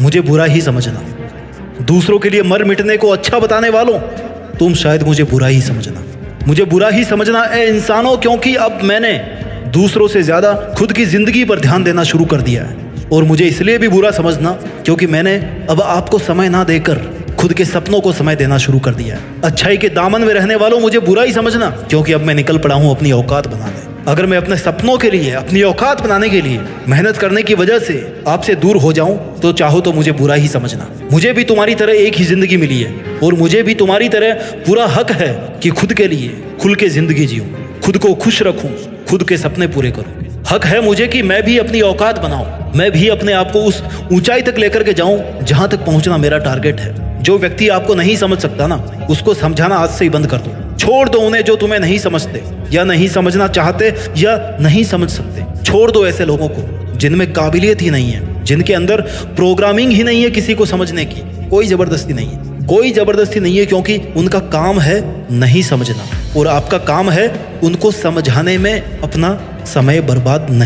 मुझे बुरा ही समझना। दूसरों के लिए मर मिटने को अच्छा बताने वालों, तुम शायद मुझे बुरा ही समझना। मुझे बुरा ही समझना ए इंसानों, क्योंकि अब मैंने दूसरों से ज़्यादा खुद की ज़िंदगी पर ध्यान देना शुरू कर दिया है। और मुझे इसलिए भी बुरा समझना क्योंकि मैंने अब आपको समय ना देकर खुद के सपनों को समय देना शुरू कर दिया है। अच्छाई के दामन में रहने वालों, मुझे बुरा ही समझना, क्योंकि अब मैं निकल पड़ा हूँ अपनी औकात बनाने। अगर मैं अपने सपनों के लिए, अपनी औकात बनाने के लिए मेहनत करने की वजह से आपसे दूर हो जाऊं, तो चाहो तो मुझे बुरा ही समझना। मुझे भी तुम्हारी तरह एक ही जिंदगी मिली है और मुझे भी तुम्हारी तरह पूरा हक है कि खुद के लिए खुल के जिंदगी जीऊं, खुद को खुश रखूं, खुद के सपने पूरे करूं। हक है मुझे कि मैं भी अपनी औकात बनाऊं, मैं भी अपने आप को उस ऊंचाई तक लेकर के जाऊं जहां तक पहुंचना मेरा टारगेट है। जो व्यक्ति आपको नहीं समझ सकता ना, उसको समझाना आज से ही बंद कर दो। छोड़ दो उन्हें जो तुम्हें नहीं समझते या नहीं समझना चाहते या नहीं समझ सकते। छोड़ दो ऐसे लोगों को जिनमें काबिलियत ही नहीं है, जिनके अंदर प्रोग्रामिंग ही नहीं है किसी को समझने की। कोई जबरदस्ती नहीं है, कोई जबरदस्ती नहीं है, क्योंकि उनका काम है नहीं समझना और आपका काम है उनको समझाने में अपना समय बर्बाद नहीं